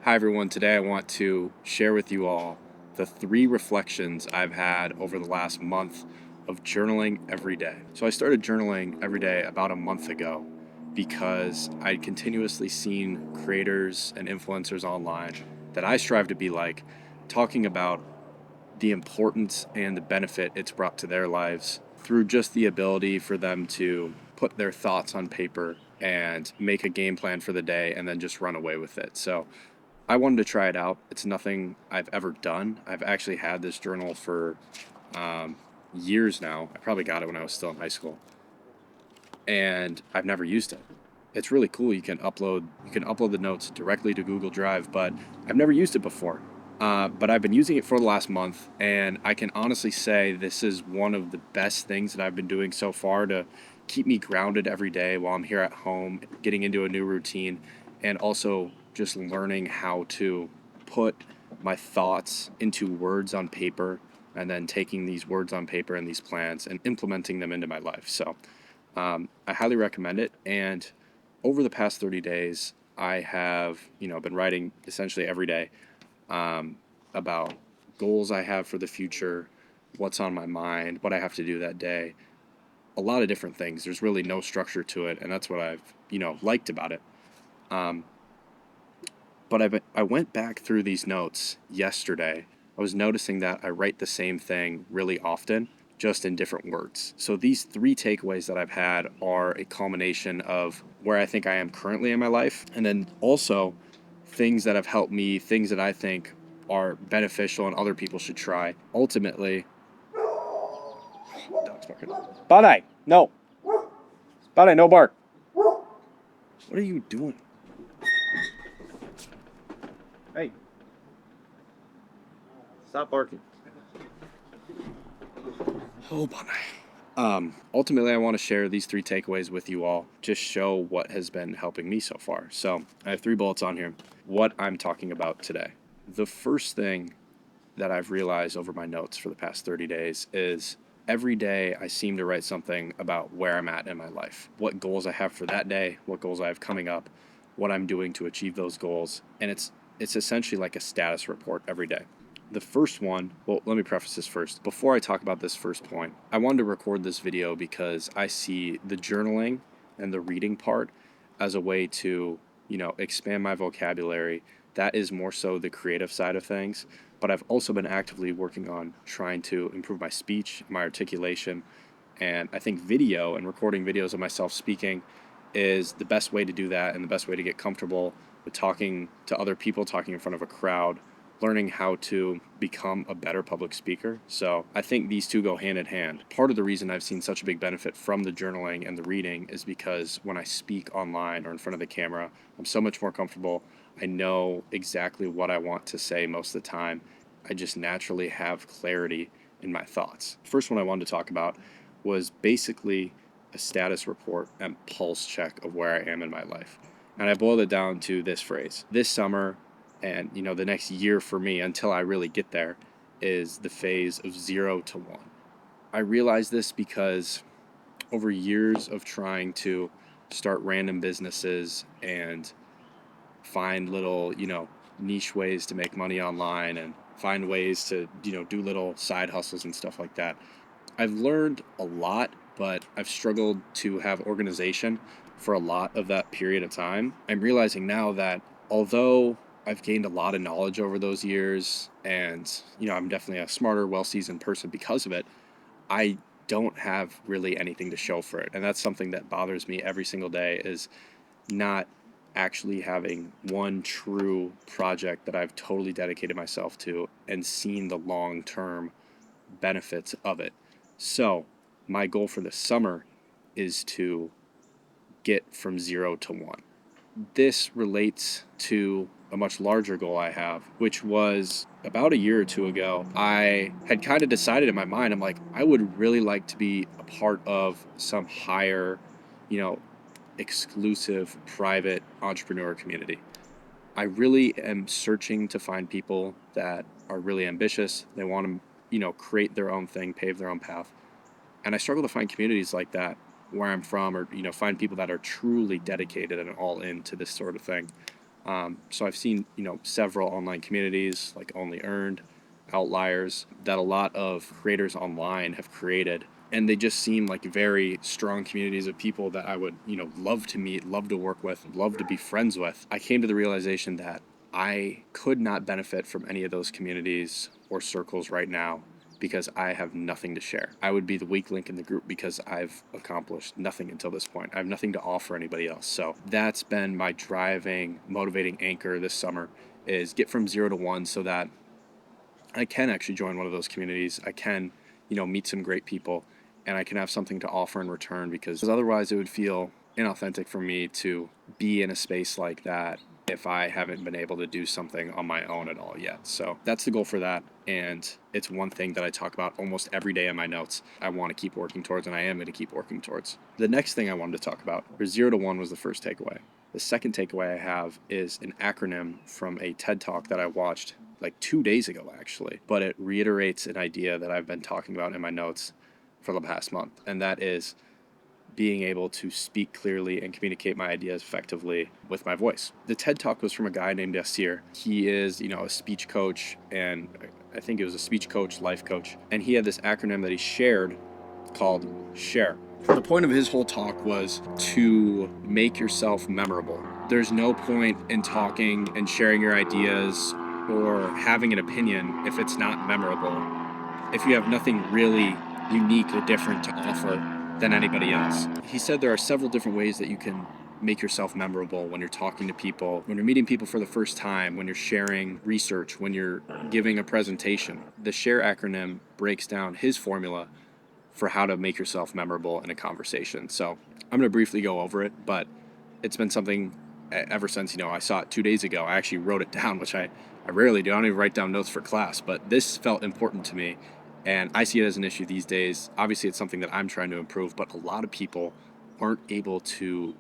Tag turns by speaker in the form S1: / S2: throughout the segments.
S1: Hi everyone, today I want to share with you all the 3 reflections I've had over the last month of journaling every day. So I started journaling every day about a month ago because I'd continuously seen creators and influencers online that I strive to be like talking about the importance and the benefit it's brought to their lives through just the ability for them to put their thoughts on paper and make a game plan for the day and then just run away with it. So I wanted to try it out. It's nothing I've ever done. I've actually had this journal for um, years now. I probably got it when I was still in high school, and I've never used it. It's really cool. You can upload the notes directly to Google Drive, but I've never used it before. But I've been using it for the last month, and I can honestly say this is one of the best things that I've been doing so far to keep me grounded every day while I'm here at home, getting into a new routine, and also just learning how to put my thoughts into words on paper and then taking these words on paper and these plans and implementing them into my life. So I highly recommend it. And over the past 30 days, I have, been writing essentially every day about goals I have for the future, what's on my mind, what I have to do that day, a lot of different things. There's really no structure to it, and that's what I've, liked about it. Um, but I went back through these notes yesterday. I was noticing that I write the same thing really often, just in different words. So these 3 takeaways that I've had are a culmination of where I think I am currently in my life, and then also things that have helped me, things that I think are beneficial and other people should try. Ultimately, dog's barking. Buddy, no. Buddy, no bark. What are you doing? Hey, stop barking. Oh, Buddy. Ultimately, I want to share these 3 takeaways with you all, just show what has been helping me so far. So I have 3 bullets on here, what I'm talking about today. The first thing that I've realized over my notes for the past 30 days is every day I seem to write something about where I'm at in my life, what goals I have for that day, what goals I have coming up, what I'm doing to achieve those goals. And it's essentially like a status report every day. The first one, well, let me preface this first. Before I talk about this first point, I wanted to record this video because I see the journaling and the reading part as a way to, expand my vocabulary. That is more so the creative side of things. But I've also been actively working on trying to improve my speech, my articulation, and I think video and recording videos of myself speaking is the best way to do that and the best way to get comfortable with talking to other people, talking in front of a crowd, learning how to become a better public speaker. So I think these 2 go hand in hand. Part of the reason I've seen such a big benefit from the journaling and the reading is because when I speak online or in front of the camera, I'm so much more comfortable. I know exactly what I want to say most of the time. I just naturally have clarity in my thoughts. First one I wanted to talk about was basically a status report and pulse check of where I am in my life. And I boiled it down to this phrase. This summer and, the next year for me until I really get there is the phase of 0 to 1. I realized this because over years of trying to start random businesses and find little, niche ways to make money online and find ways to, do little side hustles and stuff like that. I've learned a lot, but I've struggled to have organization for a lot of that period of time. I'm realizing now that although I've gained a lot of knowledge over those years and, I'm definitely a smarter, well-seasoned person because of it, I don't have really anything to show for it. And that's something that bothers me every single day is not actually having one true project that I've totally dedicated myself to and seen the long-term benefits of it. So, my goal for this summer is to get from 0 to 1. This relates to a much larger goal I have, which was about a year or 2 ago. I had kind of decided in my mind, I'm like, I would really like to be a part of some higher, you know, exclusive private entrepreneur community. I really am searching to find people that are really ambitious. They want to, create their own thing, pave their own path. And I struggle to find communities like that where I'm from or, find people that are truly dedicated and all in to this sort of thing. So I've seen, several online communities like Only Earned, Outliers, that a lot of creators online have created. And they just seem like very strong communities of people that I would, love to meet, love to work with, love to be friends with. I came to the realization that I could not benefit from any of those communities or circles right now because I have nothing to share. I would be the weak link in the group because I've accomplished nothing until this point. I have nothing to offer anybody else. So that's been my driving, motivating anchor this summer, is get from 0 to 1 so that I can actually join one of those communities. I can, meet some great people, and I can have something to offer in return, because otherwise it would feel inauthentic for me to be in a space like that if I haven't been able to do something on my own at all yet. So that's the goal for that. And it's one thing that I talk about almost every day in my notes. I want to keep working towards, and I am going to keep working towards. The next thing I wanted to talk about, for 0 to 1 was the first takeaway. The second takeaway I have is an acronym from a TED Talk that I watched like 2 days ago, actually, but it reiterates an idea that I've been talking about in my notes for the past month, and that is being able to speak clearly and communicate my ideas effectively with my voice. The TED Talk was from a guy named Yasir. He is, a speech coach, and I think it was a speech coach, life coach, and he had this acronym that he shared called SHARE. The point of his whole talk was to make yourself memorable. There's no point in talking and sharing your ideas or having an opinion if it's not memorable, if you have nothing really unique or different to offer than anybody else. He said there are several different ways that you can make yourself memorable when you're talking to people, when you're meeting people for the first time, when you're sharing research, when you're giving a presentation. The SHARE acronym breaks down his formula for how to make yourself memorable in a conversation. So I'm going to briefly go over it, but it's been something ever since, I saw it 2 days ago. I actually wrote it down, which I rarely do. I don't even write down notes for class, but this felt important to me. And I see it as an issue these days. Obviously, it's something that I'm trying to improve, but a lot of people aren't able to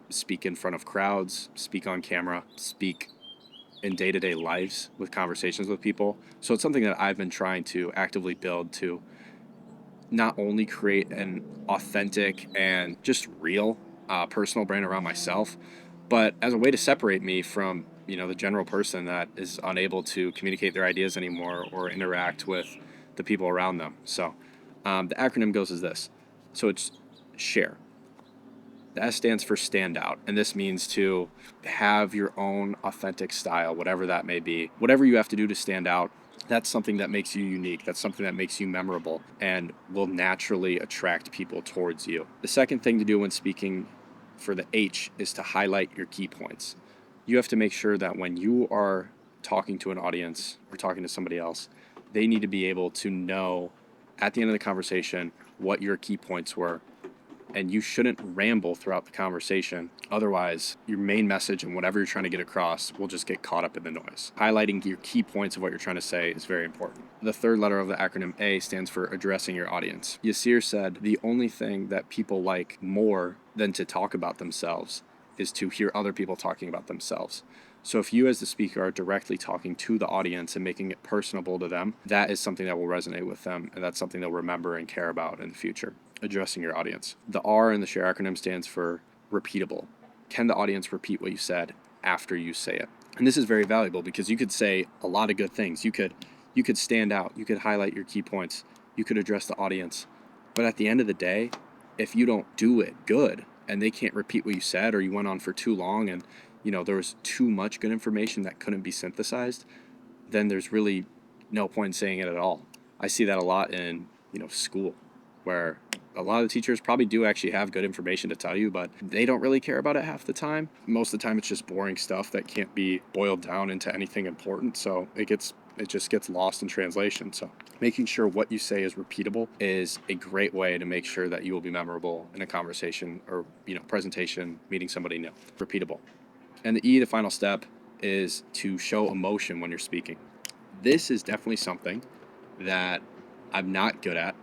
S1: speak in front of crowds, speak on camera, speak in day-to-day lives with conversations with people. So it's something that I've been trying to actively build to not only create an authentic and just real personal brand around myself, but as a way to separate me from, the general person that is unable to communicate their ideas anymore or interact with the people around them. So the acronym goes as this. So it's SHARE. The S stands for stand out, and this means to have your own authentic style, whatever that may be. Whatever you have to do to stand out, that's something that makes you unique. That's something that makes you memorable and will naturally attract people towards you. The second thing to do when speaking, for the H, is to highlight your key points. You have to make sure that when you are talking to an audience or talking to somebody else, they need to be able to know at the end of the conversation what your key points were, and you shouldn't ramble throughout the conversation. Otherwise, your main message and whatever you're trying to get across will just get caught up in the noise. Highlighting your key points of what you're trying to say is very important. The third letter of the acronym A stands for addressing your audience. Yasir said the only thing that people like more than to talk about themselves is to hear other people talking about themselves. So if you as the speaker are directly talking to the audience and making it personable to them, that is something that will resonate with them, and that's something they'll remember and care about in the future. Addressing your audience. The R in the SHARE acronym stands for repeatable. Can the audience repeat what you said after you say it? And this is very valuable because you could say a lot of good things. You could stand out. You could highlight your key points. You could address the audience. But at the end of the day, if you don't do it good and they can't repeat what you said, or you went on for too long and there was too much good information that couldn't be synthesized, then there's really no point in saying it at all. I see that a lot in school, where a lot of the teachers probably do actually have good information to tell you, but they don't really care about it half the time. Most of the time it's just boring stuff that can't be boiled down into anything important, so it just gets lost in translation. So making sure what you say is repeatable is a great way to make sure that you will be memorable in a conversation or presentation, meeting somebody new. Repeatable. And the E, the final step, is to show emotion when you're speaking. This is definitely something that I'm not good at.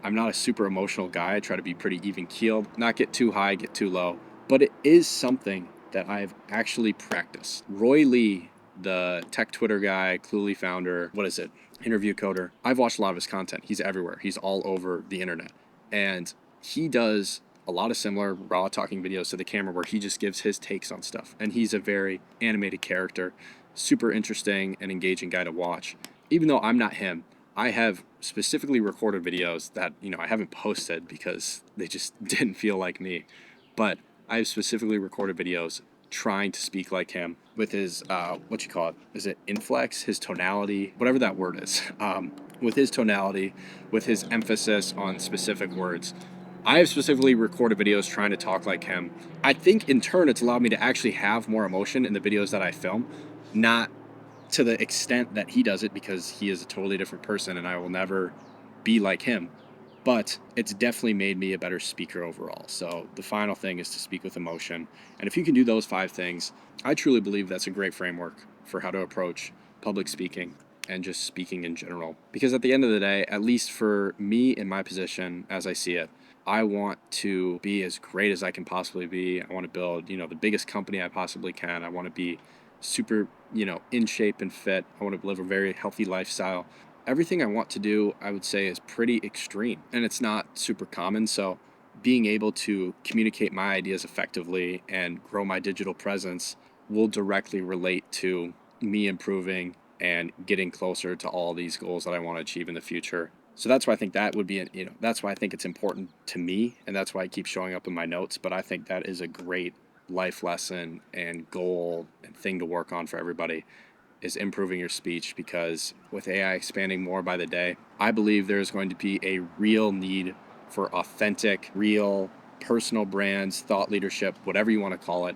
S1: I'm not a super emotional guy. I try to be pretty even keeled, not get too high, get too low. But it is something that I've actually practiced. Roy Lee, the tech Twitter guy, Cluely founder, interview coder. I've watched a lot of his content. He's everywhere. He's all over the internet. And he does a lot of similar raw talking videos to the camera where he just gives his takes on stuff. And he's a very animated character, super interesting and engaging guy to watch. Even though I'm not him, I have specifically recorded videos that, I haven't posted because they just didn't feel like me. But I have specifically recorded videos trying to speak like him with his, what you call it? Is it inflex? His tonality, whatever that word is. With his tonality, with his emphasis on specific words. I have specifically recorded videos trying to talk like him. I think in turn it's allowed me to actually have more emotion in the videos that I film, not to the extent that he does it because he is a totally different person and I will never be like him. But it's definitely made me a better speaker overall. So the final thing is to speak with emotion. And if you can do those 5 things, I truly believe that's a great framework for how to approach public speaking and just speaking in general. Because at the end of the day, at least for me in my position as I see it, I want to be as great as I can possibly be. I want to build, the biggest company I possibly can. I want to be super, in shape and fit. I want to live a very healthy lifestyle. Everything I want to do, I would say, is pretty extreme and it's not super common. So being able to communicate my ideas effectively and grow my digital presence will directly relate to me improving and getting closer to all these goals that I want to achieve in the future. So that's why I think that would be, that's why I think it's important to me. And that's why I keep showing up in my notes. But I think that is a great life lesson and goal and thing to work on for everybody is improving your speech, because with AI expanding more by the day, I believe there's going to be a real need for authentic, real, personal brands, thought leadership, whatever you want to call it.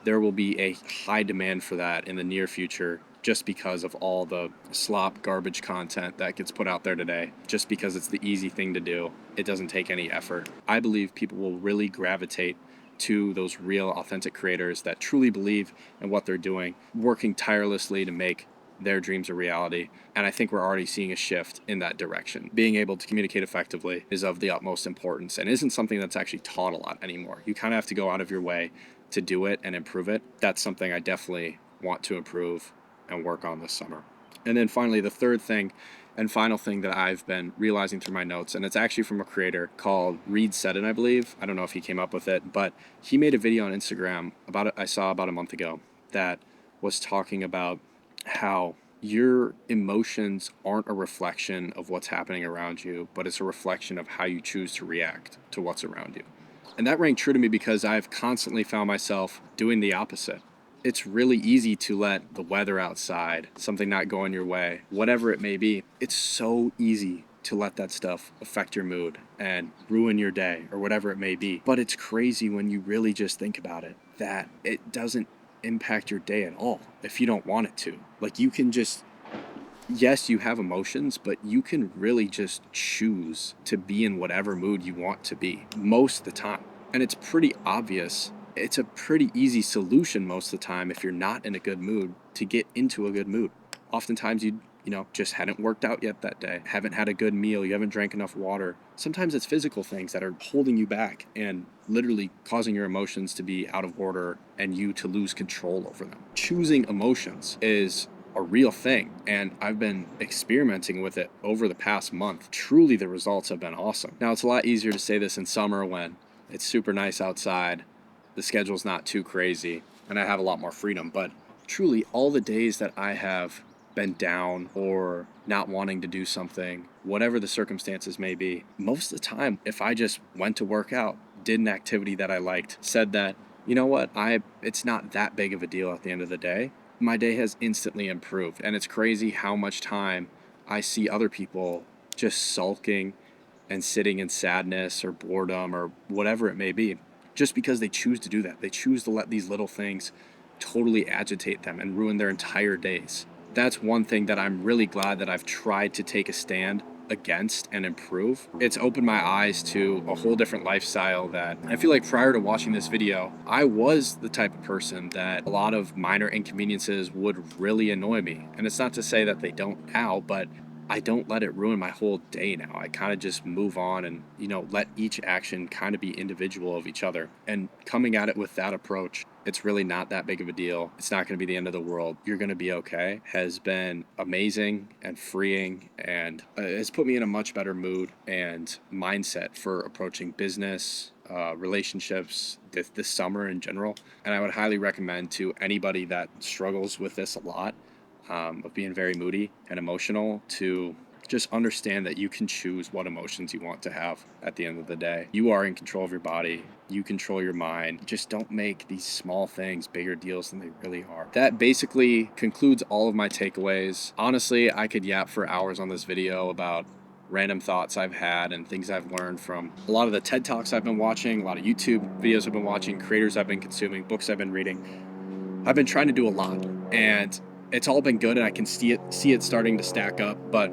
S1: There will be a high demand for that in the near future just because of all the slop garbage content that gets put out there today, just because it's the easy thing to do. It doesn't take any effort. I believe people will really gravitate to those real authentic creators that truly believe in what they're doing, working tirelessly to make their dreams a reality. And I think we're already seeing a shift in that direction. Being able to communicate effectively is of the utmost importance and isn't something that's actually taught a lot anymore. You kind of have to go out of your way to do it and improve it. That's something I definitely want to improve and work on this summer. And then finally, the third thing and final thing that I've been realizing through my notes, and it's actually from a creator called Reed Seddon, I believe. I don't know if he came up with it, but he made a video on Instagram about it. I saw about a month ago that was talking about how your emotions aren't a reflection of what's happening around you, but it's a reflection of how you choose to react to what's around you. And that rang true to me because I've constantly found myself doing the opposite. It's really easy to let the weather outside, something not going your way, whatever it may be. It's so easy to let that stuff affect your mood and ruin your day or whatever it may be. But it's crazy when you really just think about it, that it doesn't impact your day at all if you don't want it to. Like you can just, yes, you have emotions, but you can really just choose to be in whatever mood you want to be most of the time. And it's pretty obvious. It's a pretty easy solution most of the time if you're not in a good mood to get into a good mood. Oftentimes you just hadn't worked out yet that day, haven't had a good meal, you haven't drank enough water. Sometimes it's physical things that are holding you back and literally causing your emotions to be out of order and you to lose control over them. Choosing emotions is a real thing, and I've been experimenting with it over the past month. Truly, the results have been awesome. Now, it's a lot easier to say this in summer when it's super nice outside, the schedule's not too crazy, and I have a lot more freedom. But truly, all the days that I have been down or not wanting to do something, whatever the circumstances may be, most of the time, if I just went to work out, did an activity that I liked, said that, you know what, it's not that big of a deal at the end of the day, my day has instantly improved. And it's crazy how much time I see other people just sulking and sitting in sadness or boredom or whatever it may be, just because they choose to do that. They choose to let these little things totally agitate them and ruin their entire days. That's one thing that I'm really glad that I've tried to take a stand against and improve. It's opened my eyes to a whole different lifestyle that I feel like prior to watching this video, I was the type of person that a lot of minor inconveniences would really annoy me. And it's not to say that they don't now, but I don't let it ruin my whole day now. I kind of just move on and, let each action kind of be individual of each other. And coming at it with that approach, it's really not that big of a deal. It's not going to be the end of the world. You're going to be okay. Has been amazing and freeing, and has put me in a much better mood and mindset for approaching business, relationships this summer in general. And I would highly recommend to anybody that struggles with this a lot, of being very moody and emotional, to just understand that you can choose what emotions you want to have at the end of the day. You are in control of your body. You control your mind. Just don't make these small things bigger deals than they really are. That basically concludes all of my takeaways. Honestly, I could yap for hours on this video about random thoughts I've had and things I've learned from a lot of the TED Talks I've been watching, a lot of YouTube videos I've been watching, creators I've been consuming, books I've been reading. I've been trying to do a lot, and it's all been good, and I can see it starting to stack up. But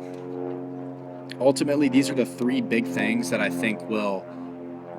S1: ultimately, these are the three big things that I think will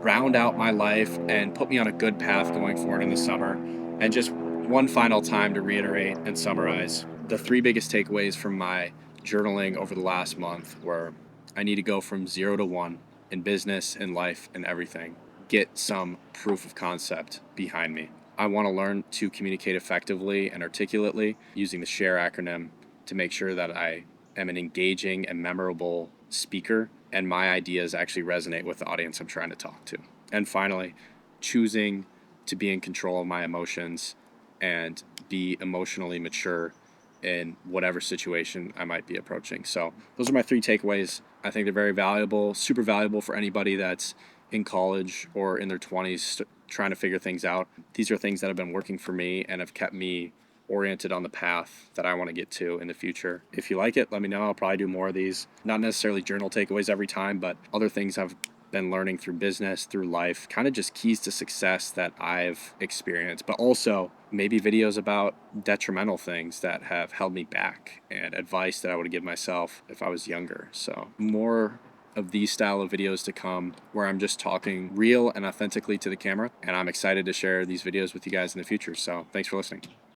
S1: round out my life and put me on a good path going forward in the summer. And just one final time to reiterate and summarize, the three biggest takeaways from my journaling over the last month were: I need to go from 0 to 1 in business, in life, and everything. Get some proof of concept behind me. I want to learn to communicate effectively and articulately using the SHARE acronym to make sure that I am an engaging and memorable speaker and my ideas actually resonate with the audience I'm trying to talk to. And finally, choosing to be in control of my emotions and be emotionally mature in whatever situation I might be approaching. So those are my three takeaways. I think they're very valuable, super valuable for anybody that's in college or in their 20s trying to figure things out. These are things that have been working for me and have kept me oriented on the path that I want to get to in the future. If you like it, let me know. I'll probably do more of these. Not necessarily journal takeaways every time, but other things I've been learning through business, through life, kind of just keys to success that I've experienced, but also maybe videos about detrimental things that have held me back and advice that I would give myself if I was younger. So more of these style of videos to come, where I'm just talking real and authentically to the camera, and I'm excited to share these videos with you guys in the future. So thanks for listening.